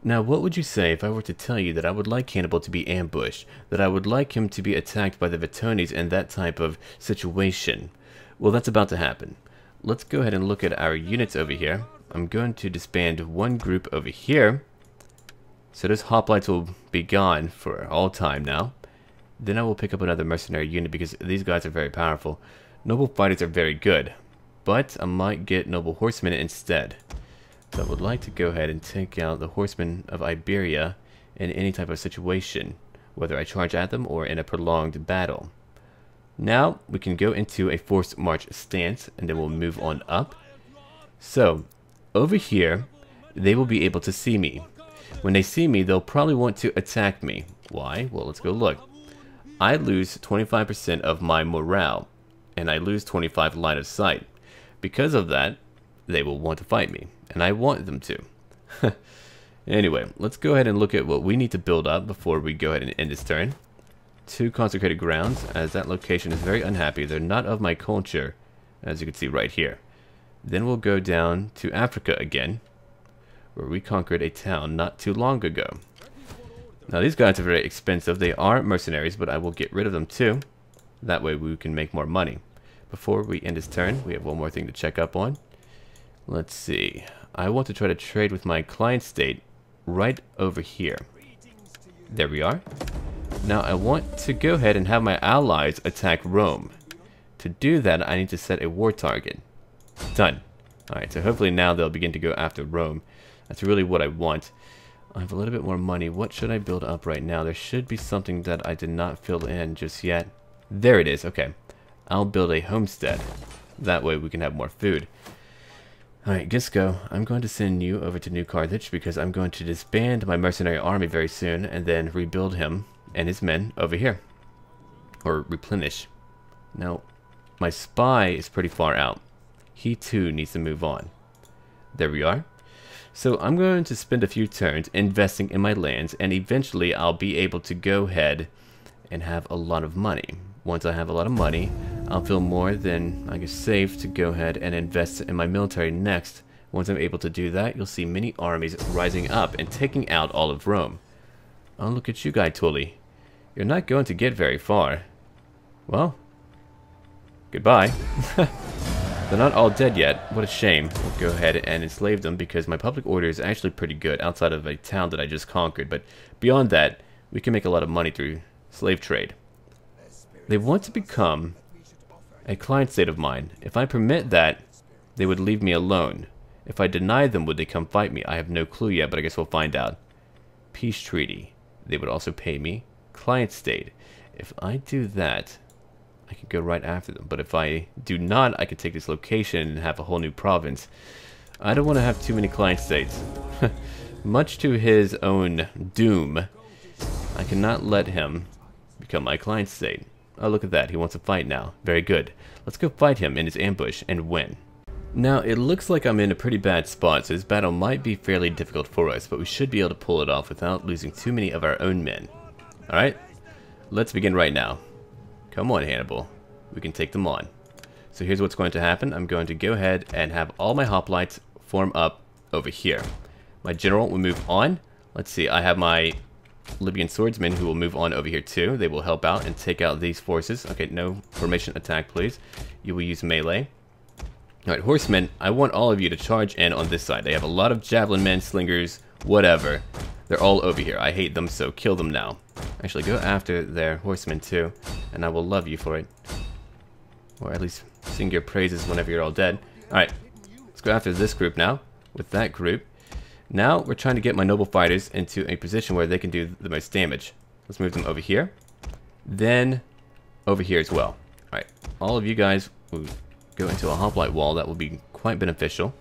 Now, what would you say if I were to tell you that I would like Hannibal to be ambushed, that I would like him to be attacked by the Vitones in that type of situation? Well, that's about to happen. Let's go ahead and look at our units over here. I'm going to disband one group over here, so those hoplites will be gone for all time now. Then I will pick up another mercenary unit because these guys are very powerful. Noble fighters are very good, but I might get noble horsemen instead. So I would like to go ahead and take out the horsemen of Iberia in any type of situation, whether I charge at them or in a prolonged battle. Now we can go into a forced march stance, and then we'll move on up. So over here, they will be able to see me. When they see me, they'll probably want to attack me. Why? Well, let's go look. I lose 25% of my morale, and I lose 25 line of sight. Because of that, they will want to fight me, and I want them to. Anyway, let's go ahead and look at what we need to build up before we go ahead and end this turn. 2 consecrated grounds, as that location is very unhappy. They're not of my culture, as you can see right here. Then we'll go down to Africa again, where we conquered a town not too long ago. Now these guys are very expensive. They are mercenaries, but I will get rid of them too. That way we can make more money. Before we end this turn, we have one more thing to check up on. Let's see. I want to try to trade with my client state right over here. There we are. Now I want to go ahead and have my allies attack Rome. To do that, I need to set a war target. Done. Alright, so hopefully now they'll begin to go after Rome. That's really what I want. I have a little bit more money. What should I build up right now? There should be something that I did not fill in just yet. There it is. Okay. I'll build a homestead. That way we can have more food. Alright, Gisco, I'm going to send you over to New Carthage because I'm going to disband my mercenary army very soon and then rebuild him and his men over here. Or replenish. Now, my spy is pretty far out. He too needs to move on. There we are. So I'm going to spend a few turns investing in my lands, and eventually I'll be able to go ahead and have a lot of money. Once I have a lot of money, I'll feel more than, I guess, safe to go ahead and invest in my military next. Once I'm able to do that, you'll see many armies rising up and taking out all of Rome. Oh, look at you, Guy Tully. You're not going to get very far. Well, goodbye. They're not all dead yet. What a shame. We'll go ahead and enslave them because my public order is actually pretty good outside of a town that I just conquered. But beyond that, we can make a lot of money through slave trade. They want to become a client state of mine. If I permit that, they would leave me alone. If I deny them, would they come fight me? I have no clue yet, but I guess we'll find out. Peace treaty. They would also pay me. Client state. If I do that, I can go right after them. But if I do not, I can take this location and have a whole new province. I don't want to have too many client states. Much to his own doom, I cannot let him become my client state. Oh, look at that. He wants to fight now. Very good. Let's go fight him in his ambush and win. Now, it looks like I'm in a pretty bad spot, so this battle might be fairly difficult for us, but we should be able to pull it off without losing too many of our own men. Alright, let's begin right now. Come on, Hannibal. We can take them on. So here's what's going to happen. I'm going to go ahead and have all my hoplites form up over here. My general will move on. Let's see, I have my Libyan swordsmen who will move on over here too. They will help out and take out these forces. Okay, no formation attack, please. You will use melee. Alright, horsemen, I want all of you to charge in on this side. They have a lot of javelin men, slingers, whatever. They're all over here. I hate them, so kill them now. Actually, go after their horsemen too, and I will love you for it. Or at least sing your praises whenever you're all dead. Alright, let's go after this group now, with that group. Now, we're trying to get my noble fighters into a position where they can do the most damage. Let's move them over here. Then, over here as well. Alright, all of you guys will go into a hoplite wall. That will be quite beneficial.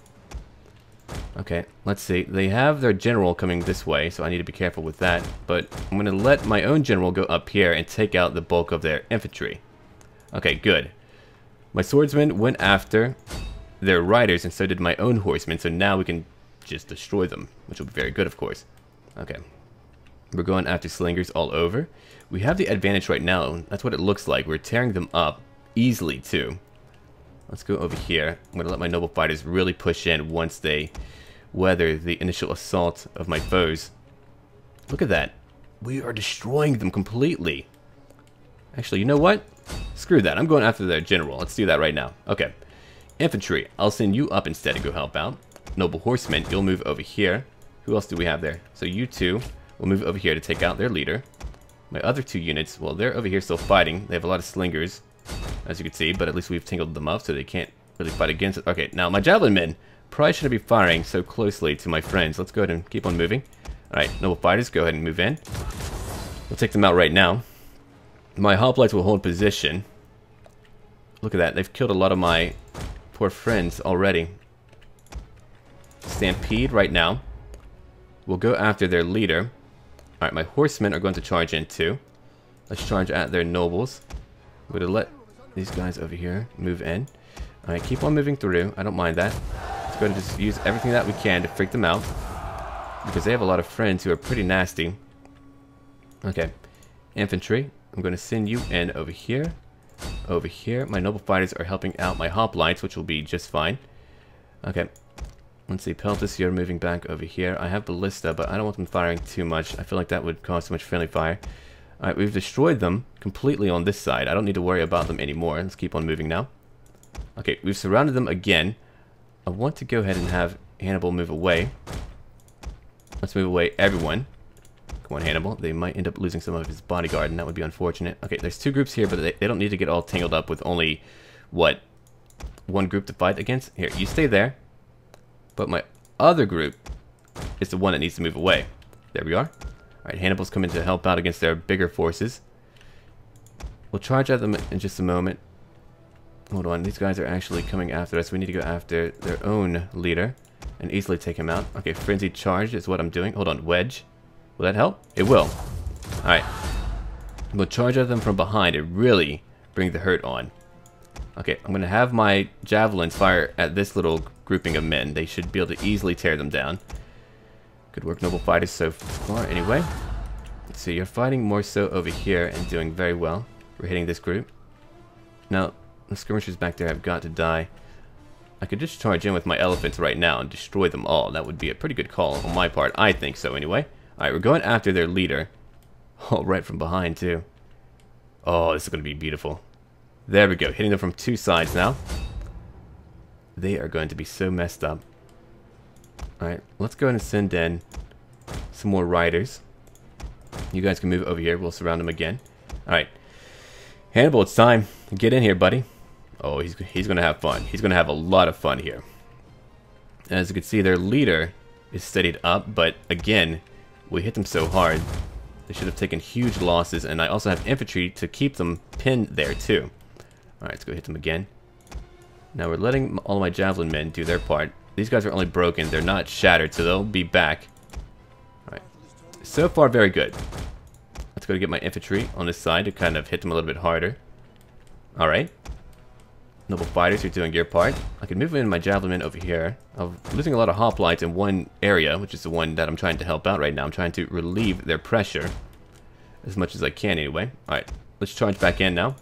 Okay, let's see. They have their general coming this way, so I need to be careful with that. But I'm going to let my own general go up here and take out the bulk of their infantry. Okay, good. My swordsmen went after their riders, and so did my own horsemen, so now we can just destroy them, which will be very good, of course. Okay. We're going after slingers all over. We have the advantage right now. That's what it looks like. We're tearing them up easily, too. Let's go over here. I'm going to let my noble fighters really push in once they weather the initial assault of my foes. Look at that. We are destroying them completely. Actually, you know what? Screw that. I'm going after their general. Let's do that right now. Okay. Infantry, I'll send you up instead to go help out. Noble horsemen, you'll move over here. Who else do we have there? So you two will move over here to take out their leader. My other 2 units, well, they're over here still fighting. They have a lot of slingers, as you can see, but at least we've tangled them up so they can't really fight against it. Okay, now my javelin men probably shouldn't be firing so closely to my friends. Let's go ahead and keep on moving. Alright, noble fighters, go ahead and move in. We'll take them out right now. My hoplites will hold position. Look at that, they've killed a lot of my poor friends already. Stampede right now. We'll go after their leader. Alright, my horsemen are going to charge in too. Let's charge at their nobles. We're going to let these guys over here move in. Alright, keep on moving through. I don't mind that. Let's go and just use everything that we can to freak them out. Because they have a lot of friends who are pretty nasty. Okay. Infantry, I'm going to send you in over here. Over here. My noble fighters are helping out my hoplites, which will be just fine. Okay. Let's see. Peltis, you're moving back over here. I have ballista, but I don't want them firing too much. I feel like that would cause too much friendly fire. Alright, we've destroyed them completely on this side. I don't need to worry about them anymore. Let's keep on moving now. Okay, we've surrounded them again. I want to go ahead and have Hannibal move away. Let's move away everyone. Come on, Hannibal. They might end up losing some of his bodyguard, and that would be unfortunate. Okay, there's 2 groups here, but they don't need to get all tangled up with only, what, 1 group to fight against? Here, you stay there. But my other group is the one that needs to move away. There we are. Alright, Hannibal's coming to help out against their bigger forces. We'll charge at them in just a moment. Hold on, these guys are actually coming after us. We need to go after their own leader and easily take him out. Okay, frenzied charge is what I'm doing. Hold on, wedge. Will that help? It will. Alright. We'll charge at them from behind and really bring the hurt on. Okay, I'm going to have my javelins fire at this little grouping of men. They should be able to easily tear them down. Good work, noble fighters, so far anyway. Let's see, you're fighting more so over here and doing very well. We're hitting this group. Now, the skirmishers back there have got to die. I could just charge in with my elephants right now and destroy them all. That would be a pretty good call on my part. I think so anyway. Alright, we're going after their leader. Oh, right from behind too. Oh, this is going to be beautiful. There we go, hitting them from 2 sides now. They are going to be so messed up. Alright, let's go ahead and send in some more riders. You guys can move over here. We'll surround them again. Alright. Hannibal, it's time. Get in here, buddy. Oh, he's going to have fun. He's going to have a lot of fun here. As you can see, their leader is steadied up, but again, we hit them so hard. They should have taken huge losses, and I also have infantry to keep them pinned there too. Alright, let's go hit them again. Now we're letting all my javelin men do their part. These guys are only broken. They're not shattered, so they'll be back. Alright. So far, very good. Let's go to get my infantry on this side to kind of hit them a little bit harder. Alright. Noble fighters, you're doing your part. I can move in my javelin men over here. I'm losing a lot of hoplites in one area, which is the one that I'm trying to help out right now. I'm trying to relieve their pressure as much as I can anyway. Alright, let's charge back in now.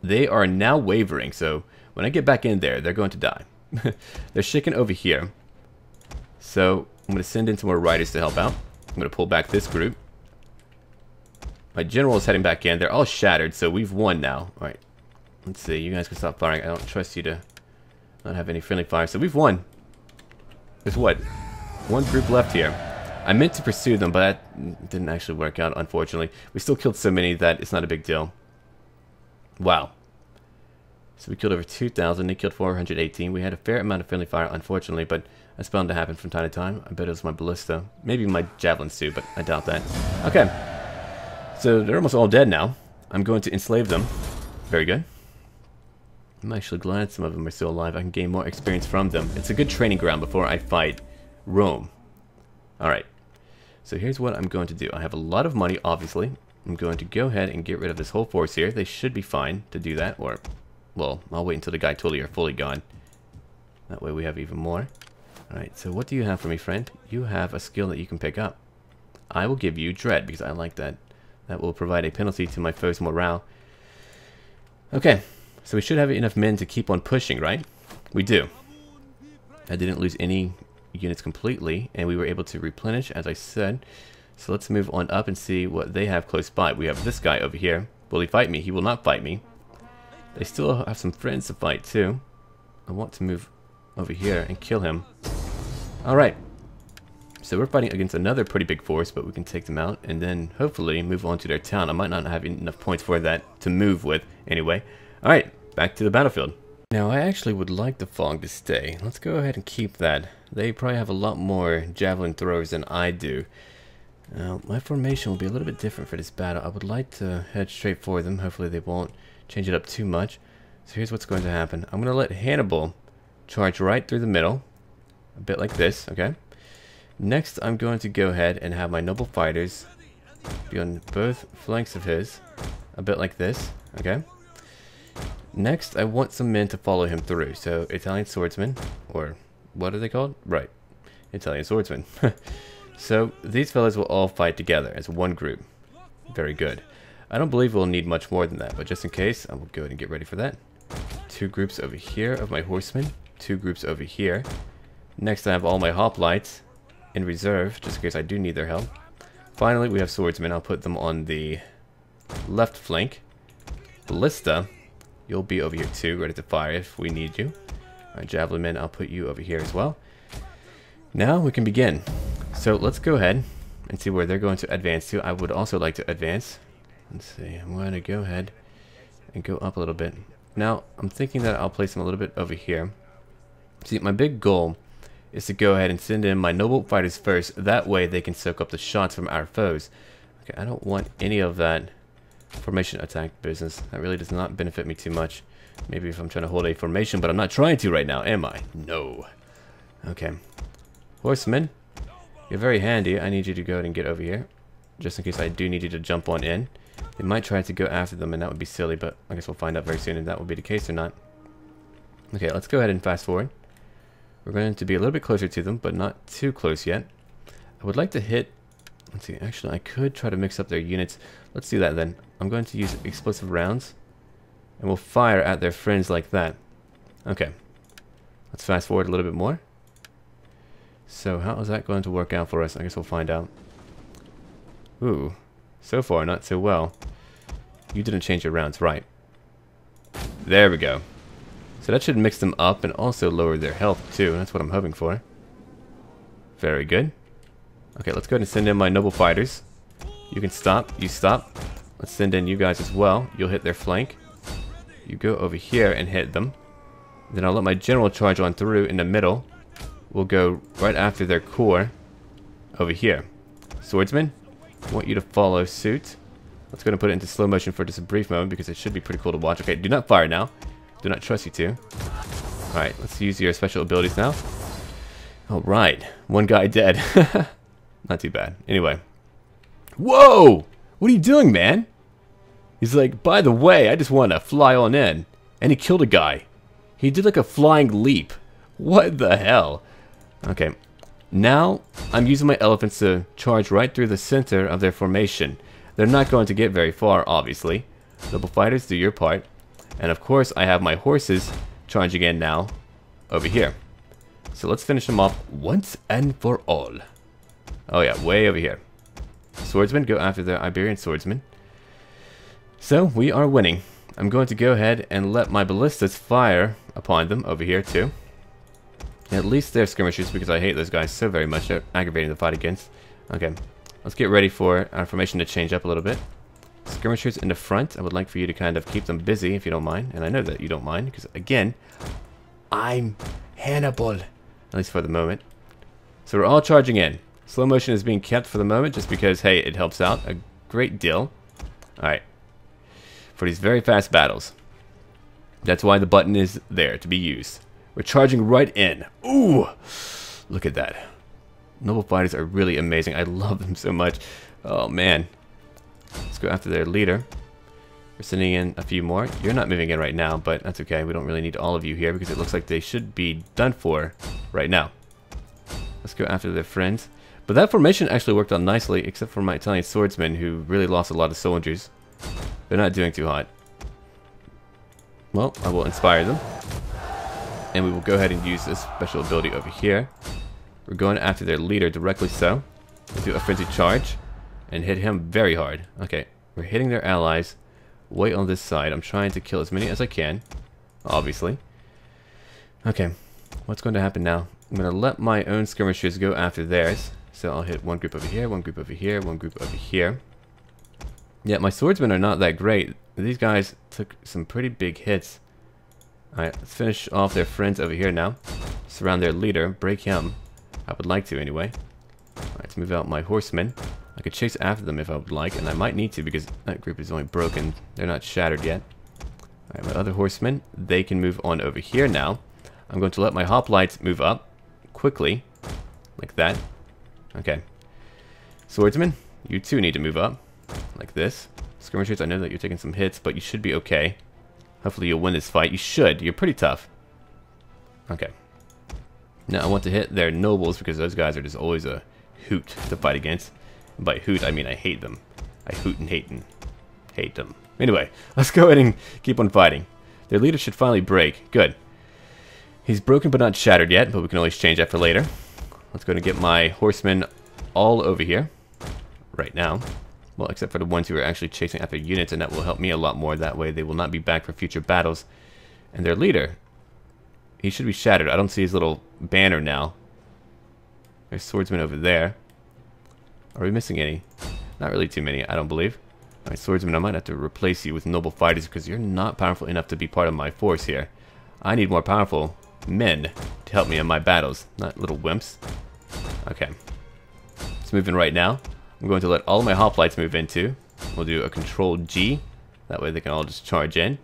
They are now wavering, so when I get back in there, they're going to die. They're shaking over here. So I'm going to send in some more riders to help out. I'm going to pull back this group. My general is heading back in. They're all shattered, so we've won now. Alright, let's see. You guys can stop firing. I don't trust you to not have any friendly fire. So we've won. There's what? 1 group left here. I meant to pursue them, but that didn't actually work out, unfortunately. We still killed so many that it's not a big deal. Wow. So we killed over 2,000. They killed 418. We had a fair amount of friendly fire, unfortunately, but that's bound to happen from time to time. I bet it was my ballista. Maybe my javelins too, but I doubt that. Okay. So they're almost all dead now. I'm going to enslave them. Very good. I'm actually glad some of them are still alive. I can gain more experience from them. It's a good training ground before I fight Rome. Alright. So here's what I'm going to do. I have a lot of money, obviously. I'm going to go ahead and get rid of this whole force here. They should be fine to do that, or, well, I'll wait until the guy totally are fully gone. That way we have even more. Alright, so what do you have for me, friend? You have a skill that you can pick up. I will give you Dread, because I like that. That will provide a penalty to my foe's morale. Okay, so we should have enough men to keep on pushing, right? We do. I didn't lose any units completely, and we were able to replenish, as I said. So let's move on up and see what they have close by. We have this guy over here. Will he fight me? He will not fight me. They still have some friends to fight too. I want to move over here and kill him. Alright. So we're fighting against another pretty big force, but we can take them out and then hopefully move on to their town. I might not have enough points for that to move with anyway. Alright, back to the battlefield. Now I actually would like the fog to stay. Let's go ahead and keep that. They probably have a lot more javelin throwers than I do. My formation will be a little bit different for this battle. I would like to head straight for them. Hopefully they won't change it up too much. So here's what's going to happen. I'm going to let Hannibal charge right through the middle. A bit like this, okay? Next, I'm going to go ahead and have my noble fighters be on both flanks of his. A bit like this, okay? Next, I want some men to follow him through. So, Italian swordsmen, or what are they called? Right, Italian swordsmen. So, these fellas will all fight together as one group. Very good. I don't believe we'll need much more than that, but just in case, I will go ahead and get ready for that. 2 groups over here of my horsemen. 2 groups over here. Next, I have all my hoplites in reserve, just in case I do need their help. Finally, we have swordsmen. I'll put them on the left flank. Ballista, you'll be over here too, ready to fire if we need you. Alright, javelin men, I'll put you over here as well. Now we can begin. So let's go ahead and see where they're going to advance to. I would also like to advance. Let's see, I'm going to go ahead and go up a little bit. Now, I'm thinking that I'll place them a little bit over here. See, my big goal is to go ahead and send in my noble fighters first. That way they can soak up the shots from our foes. Okay, I don't want any of that formation attack business. That really does not benefit me too much. Maybe if I'm trying to hold a formation, but I'm not trying to right now, am I? No. Okay. Horsemen, you're very handy. I need you to go ahead and get over here, just in case I do need you to jump on in. They might try to go after them, and that would be silly, but I guess we'll find out very soon if that will be the case or not. Okay, let's go ahead and fast forward. We're going to be a little bit closer to them, but not too close yet. I would like to hit... Let's see, actually, I could try to mix up their units. Let's do that then. I'm going to use explosive rounds, and we'll fire at their friends like that. Okay. Let's fast forward a little bit more. So, how is that going to work out for us? I guess we'll find out. Ooh. So far, not so well. You didn't change your rounds, right. There we go. So that should mix them up and also lower their health too. That's what I'm hoping for. Very good. Okay, let's go ahead and send in my noble fighters. You can stop. You stop. Let's send in you guys as well. You'll hit their flank. You go over here and hit them. Then I'll let my general charge on through in the middle. We'll go right after their core over here. Swordsman, I want you to follow suit. Let's go ahead and put it into slow motion for just a brief moment because it should be pretty cool to watch. Okay, do not fire now. Do not trust you to. Alright, let's use your special abilities now. Alright, one guy dead. Not too bad. Anyway. Whoa! What are you doing, man? He's like, by the way, I just want to fly on in. And he killed a guy. He did like a flying leap. What the hell? Okay. Now, I'm using my elephants to charge right through the center of their formation. They're not going to get very far, obviously. Noble fighters, do your part. And of course, I have my horses charging in now over here. So let's finish them off once and for all. Oh yeah, way over here. Swordsmen, go after the Iberian swordsmen. So, we are winning. I'm going to go ahead and let my ballistas fire upon them over here too. At least they're skirmishers because I hate those guys so very much. They're aggravating to fight against. Okay, let's get ready for our formation to change up a little bit. Skirmishers in the front. I would like for you to kind of keep them busy if you don't mind. And I know that you don't mind because, again, I'm Hannibal. At least for the moment. So we're all charging in. Slow motion is being kept for the moment just because, hey, it helps out a great deal. Alright. For these very fast battles. That's why the button is there to be used. We're charging right in. Ooh! Look at that. Noble fighters are really amazing. I love them so much. Oh, man. Let's go after their leader. We're sending in a few more. You're not moving in right now, but that's okay. We don't really need all of you here because it looks like they should be done for right now. Let's go after their friends. But that formation actually worked out nicely, except for my Italian swordsmen who really lost a lot of soldiers. They're not doing too hot. Well, I will inspire them. And we will go ahead and use this special ability over here. We're going after their leader directly so. We'll do a frenzied charge and hit him very hard. Okay, we're hitting their allies. Wait on this side. I'm trying to kill as many as I can, obviously. Okay, what's going to happen now? I'm going to let my own skirmishers go after theirs. So I'll hit one group over here, one group over here, one group over here. Yeah, my swordsmen are not that great. These guys took some pretty big hits. Alright, let's finish off their friends over here now. Surround their leader, break him. I would like to anyway. Alright, let's move out my horsemen. I could chase after them if I would like, and I might need to because that group is only broken. They're not shattered yet. Alright, my other horsemen, they can move on over here now. I'm going to let my hoplites move up quickly, like that. Okay. Swordsmen, you too need to move up, like this. Skirmishers, I know that you're taking some hits, but you should be okay. Hopefully you'll win this fight. You should. You're pretty tough. Okay. Now I want to hit their nobles because those guys are just always a hoot to fight against. And by hoot, I mean I hate them. I hoot and hate them. Anyway, let's go ahead and keep on fighting. Their leader should finally break. Good. He's broken but not shattered yet, but we can always change that for later. Let's go and get my horsemen all over here right now. Well, except for the ones who are actually chasing after units, and that will help me a lot more. That way they will not be back for future battles. And their leader, he should be shattered. I don't see his little banner now. There's swordsmen over there. Are we missing any? Not really too many, I don't believe. Alright, swordsmen, I might have to replace you with noble fighters because you're not powerful enough to be part of my force here. I need more powerful men to help me in my battles, not little wimps. Okay. Let's move in right now. I'm going to let all of my hoplites move in too. We'll do a control G. That way they can all just charge in.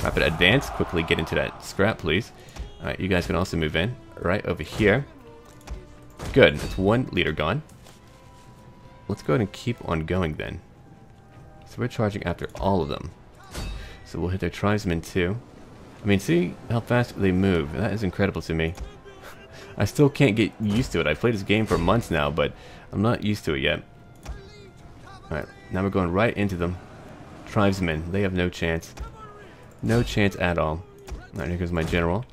Rapid advance. Quickly get into that scrap, please. Alright, you guys can also move in. Right over here. Good. That's one leader gone. Let's go ahead and keep on going then. So we're charging after all of them. So we'll hit their tribesmen too. I mean, see how fast they move. That is incredible to me. I still can't get used to it. I've played this game for months now, but I'm not used to it yet. Alright, now we're going right into them. Tribesmen, they have no chance. No chance at all. Alright, here goes my general.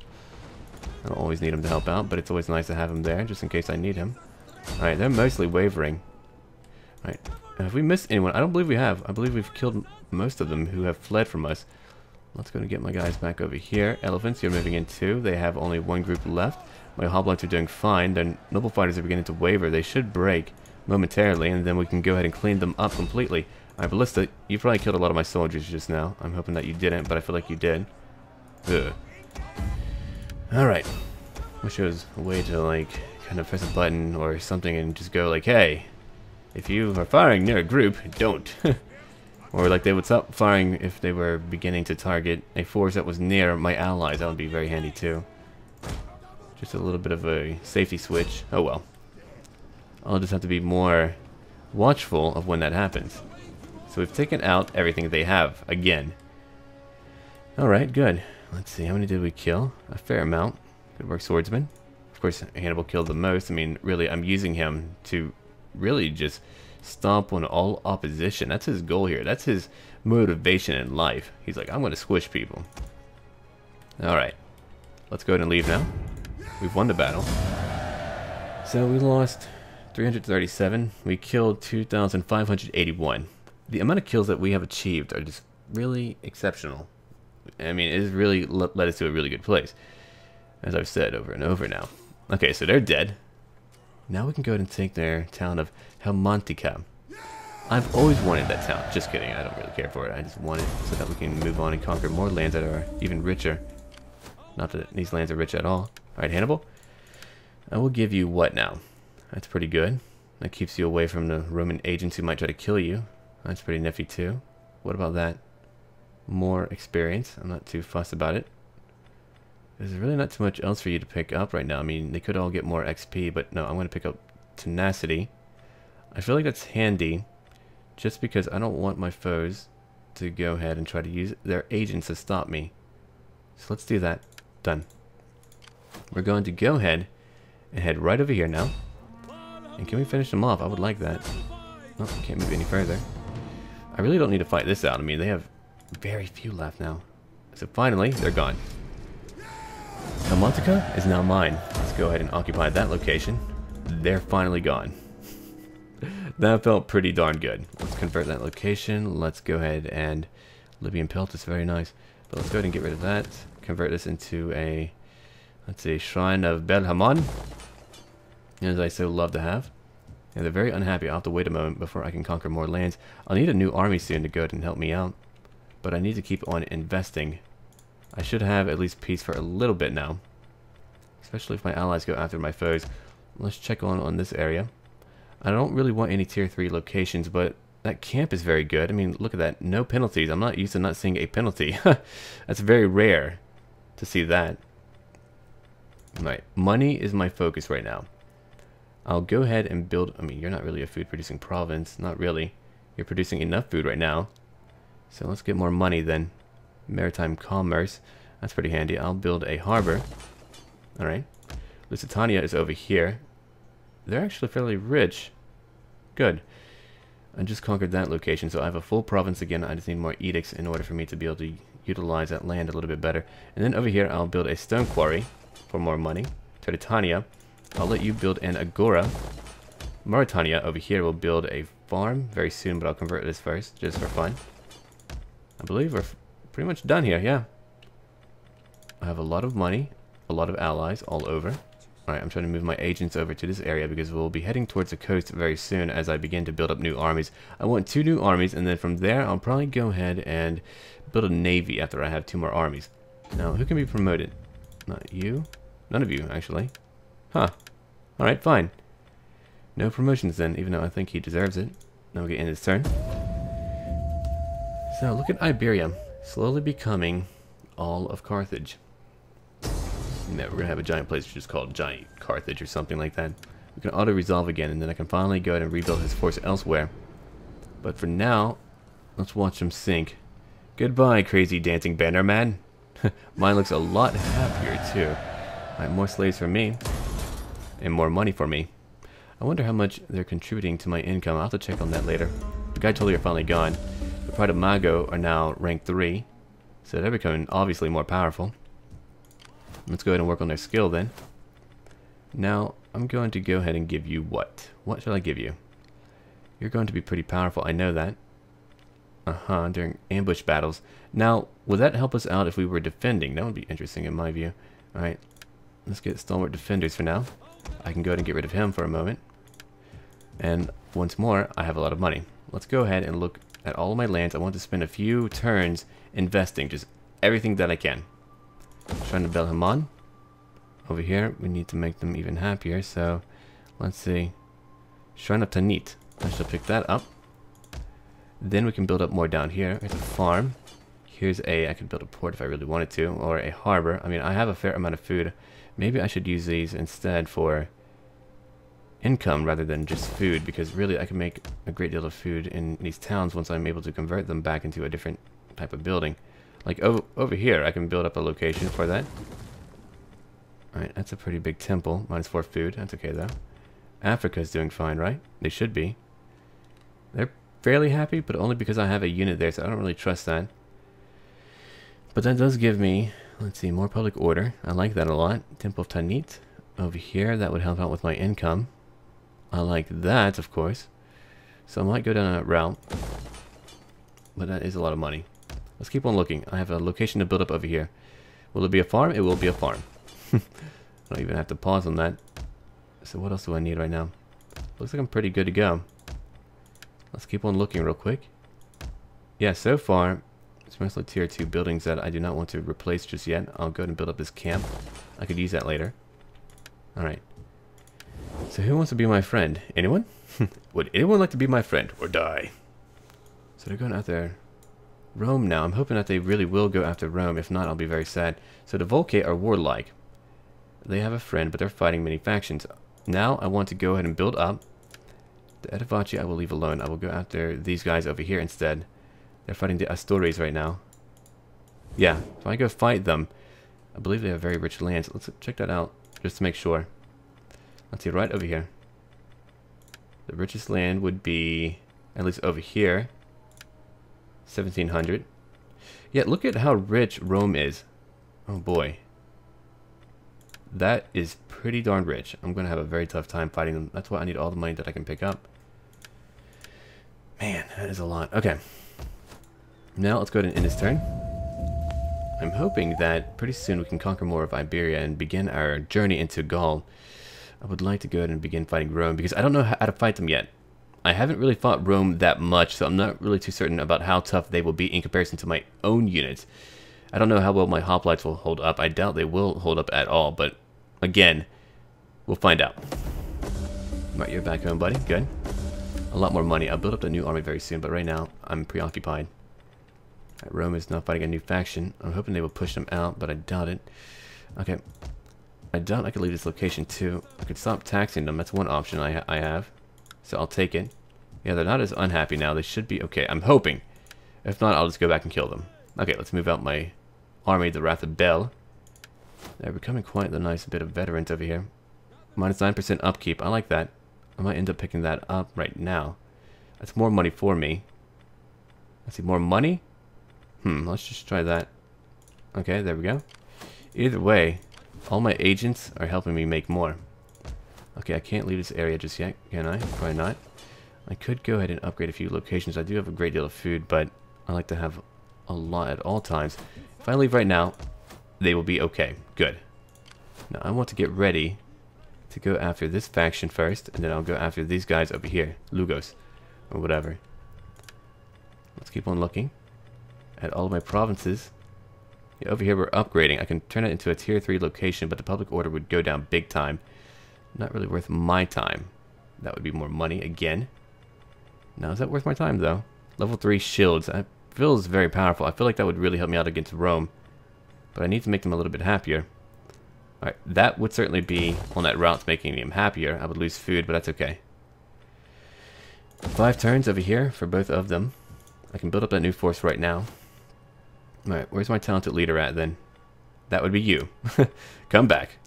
I don't always need him to help out, but it's always nice to have him there, just in case I need him. Alright, they're mostly wavering. Alright, have we missed anyone? I don't believe we have. I believe we've killed most of them who have fled from us. Let's go and get my guys back over here. Elephants, you're moving in too. They have only one group left. My hoplites are doing fine. Their noble fighters are beginning to waver. They should break momentarily, and then we can go ahead and clean them up completely. Alright, Ballista, you probably killed a lot of my soldiers just now. I'm hoping that you didn't, but I feel like you did. Ugh. Alright. Wish there was a way to, like, kind of press a button or something and just go like, hey, if you are firing near a group, don't. Or like they would stop firing if they were beginning to target a force that was near my allies. That would be very handy too. Just a little bit of a safety switch. Oh well. I'll just have to be more watchful of when that happens. So we've taken out everything they have again. Alright, good. Let's see, how many did we kill? A fair amount. Good work, swordsman. Of course, Hannibal killed the most. I mean, really, I'm using him to really just stomp on all opposition. That's his goal here. That's his motivation in life. He's like, I'm going to squish people. Alright. Let's go ahead and leave now. We've won the battle. So we lost 337. We killed 2,581. The amount of kills that we have achieved are just really exceptional. I mean, it has really led us to a really good place. As I've said over and over now. Okay, so they're dead. Now we can go ahead and take their town of Helmantica. I've always wanted that town. Just kidding, I don't really care for it. I just want it so that we can move on and conquer more lands that are even richer. Not that these lands are rich at all. Alright, Hannibal. I will give you what now? That's pretty good. That keeps you away from the Roman agents who might try to kill you. That's pretty nifty too. What about that? More experience. I'm not too fussed about it. There's really not too much else for you to pick up right now. I mean, they could all get more XP, but no, I'm going to pick up tenacity. I feel like that's handy, just because I don't want my foes to go ahead and try to use their agents to stop me. So let's do that. Done. We're going to go ahead and head right over here now. And can we finish them off? I would like that. Oh, can't move any further. I really don't need to fight this out. I mean, they have very few left now. So finally, they're gone. Helmantica is now mine. Let's go ahead and occupy that location. they're finally gone. That felt pretty darn good. Let's convert that location. Let's go ahead and Libyan pelt is very nice. But let's go ahead and get rid of that. Convert this into a, let's see, Shrine of Belhaman, as I so love to have. And they're very unhappy. I'll have to wait a moment before I can conquer more lands. I'll need a new army soon to go ahead and help me out. But I need to keep on investing. I should have at least peace for a little bit now. Especially if my allies go after my foes. Let's check on this area. I don't really want any tier 3 locations, but that camp is very good. I mean, look at that. No penalties. I'm not used to not seeing a penalty. That's very rare to see that. Alright, money is my focus right now. I'll go ahead and build... I mean, you're not really a food producing province. Not really. You're producing enough food right now. So let's get more money then. Maritime commerce. That's pretty handy. I'll build a harbor. Alright. Lusitania is over here. They're actually fairly rich. Good. I just conquered that location, so I have a full province again. I just need more edicts in order for me to be able to utilize that land a little bit better. And then over here, I'll build a stone quarry for more money. Tritania, I'll let you build an agora. Mauritania over here will build a farm very soon, but I'll convert this first, just for fun. I believe we're pretty much done here, yeah. I have a lot of money, a lot of allies all over. Alright, I'm trying to move my agents over to this area because we'll be heading towards the coast very soon as I begin to build up new armies. I want 2 new armies, and then from there I'll probably go ahead and build a navy after I have 2 more armies. Now, who can be promoted? Not you? None of you, actually. Huh. Alright, fine. No promotions then, even though I think he deserves it. Now we'll get in his turn. So, look at Iberia. Slowly becoming all of Carthage. Yeah, we're going to have a giant place which is called Giant Carthage or something like that. We can auto-resolve again, and then I can finally go ahead and rebuild his force elsewhere. But for now, let's watch him sink. Goodbye, crazy dancing banner man. Mine looks a lot happier, too. Alright, more slaves for me. And more money for me. I wonder how much they're contributing to my income. I'll have to check on that later. The guy told you are finally gone. The Pride of Mago are now rank 3. So they're becoming obviously more powerful. Let's go ahead and work on their skill then. Now, I'm going to go ahead and give you what? What should I give you? You're going to be pretty powerful, I know that. During ambush battles. Now, would that help us out if we were defending? That would be interesting in my view. Alright, let's get stalwart defenders for now. I can go ahead and get rid of him for a moment. And once more, I have a lot of money. Let's go ahead and look at all of my lands. I want to spend a few turns investing, just everything that I can. Shrine of Belhaman. Over here, we need to make them even happier, so let's see. Shrine of Tanit. I shall pick that up. Then we can build up more down here. There's a farm. Here's I could build a port if I really wanted to, or a harbor. I mean, I have a fair amount of food. Maybe I should use these instead for income rather than just food, because really I can make a great deal of food in these towns once I'm able to convert them back into a different type of building. Like over here, I can build up a location for that. Alright, that's a pretty big temple. -4 food. That's okay, though. Africa's doing fine, right? They should be. They're fairly happy, but only because I have a unit there, so I don't really trust that. But that does give me, let's see, more public order. I like that a lot. Temple of Tanit. Over here, that would help out with my income. I like that, of course. So I might go down that route. But that is a lot of money. Let's keep on looking. I have a location to build up over here. Will it be a farm? It will be a farm. I don't even have to pause on that. So what else do I need right now? Looks like I'm pretty good to go. Let's keep on looking real quick. Yeah, so far, it's mostly tier 2 buildings that I do not want to replace just yet. I'll go ahead and build up this camp. I could use that later. Alright. So who wants to be my friend? Anyone? Would anyone like to be my friend or die? So they're going out there. Rome now. I'm hoping that they really will go after Rome. If not, I'll be very sad. So the Volcae are warlike. They have a friend, but they're fighting many factions. Now I want to go ahead and build up. The Edivaci I will leave alone. I will go after these guys over here instead. They're fighting the Astores right now. Yeah, if I go fight them, I believe they have very rich lands. Let's check that out, just to make sure. Let's see, right over here. The richest land would be, at least over here, 1700. Yeah, look at how rich Rome is. Oh boy. That is pretty darn rich. I'm going to have a very tough time fighting them. That's why I need all the money that I can pick up. Man, that is a lot. Okay. Now let's go ahead and end this turn. I'm hoping that pretty soon we can conquer more of Iberia and begin our journey into Gaul. I would like to go ahead and begin fighting Rome because I don't know how to fight them yet. I haven't really fought Rome that much, so I'm not really too certain about how tough they will be in comparison to my own units. I don't know how well my hoplites will hold up. I doubt they will hold up at all, but again, we'll find out. Right, you're back home, buddy. Good. A lot more money. I'll build up a new army very soon, but right now, I'm preoccupied. Right, Rome is now fighting a new faction. I'm hoping they will push them out, but I doubt it. Okay. I doubt I could leave this location, too. I could stop taxing them. That's one option I have. So I'll take it. Yeah, they're not as unhappy now. They should be okay. I'm hoping. If not, I'll just go back and kill them. Okay, let's move out my army, the Wrath of Bel. They're becoming quite the nice bit of veterans over here. Minus 9% upkeep. I like that. I might end up picking that up right now. That's more money for me. Let's see, more money? Let's just try that. Okay, there we go. Either way, all my agents are helping me make more. Okay, I can't leave this area just yet, can I? Probably not. I could go ahead and upgrade a few locations. I do have a great deal of food, but I like to have a lot at all times. If I leave right now, they will be okay. Good. Now, I want to get ready to go after this faction first, and then I'll go after these guys over here. Lugos, or whatever. Let's keep on looking at all of my provinces. Yeah, over here we're upgrading. I can turn it into a tier 3 location, but the public order would go down big time. Not really worth my time. That would be more money again. Now, is that worth my time, though? Level 3 shields. That feels very powerful. I feel like that would really help me out against Rome. But I need to make them a little bit happier. Alright, that would certainly be on that route to making them happier. I would lose food, but that's okay. 5 turns over here for both of them. I can build up that new force right now. Alright, where's my talented leader at, then? That would be you. Come back.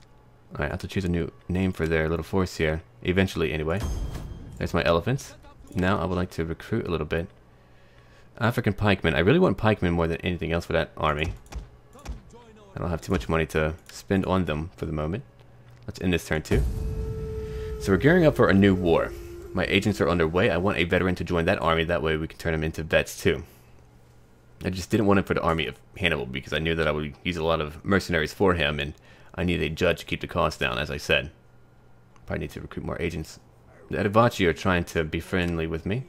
Alright, I have to choose a new name for their little force here. Eventually, anyway. There's my elephants. Now I would like to recruit a little bit. African pikemen. I really want pikemen more than anything else for that army. I don't have too much money to spend on them for the moment. Let's end this turn, too. So we're gearing up for a new war. My agents are underway. I want a veteran to join that army. That way we can turn them into vets, too. I just didn't want it for the army of Hannibal because I knew that I would use a lot of mercenaries for him, and I need a judge to keep the cost down, as I said. Probably need to recruit more agents. The Edavaci are trying to be friendly with me.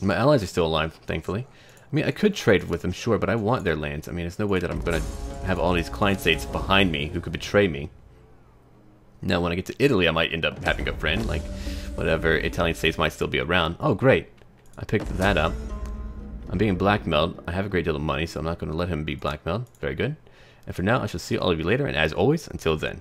My allies are still alive, thankfully. I mean, I could trade with them, sure, but I want their lands. I mean, there's no way that I'm going to have all these client states behind me who could betray me. Now, when I get to Italy, I might end up having a friend. Like, whatever Italian states might still be around. Oh, great. I picked that up. I'm being blackmailed. I have a great deal of money, so I'm not going to let him be blackmailed. Very good. And for now, I shall see all of you later, and as always, until then.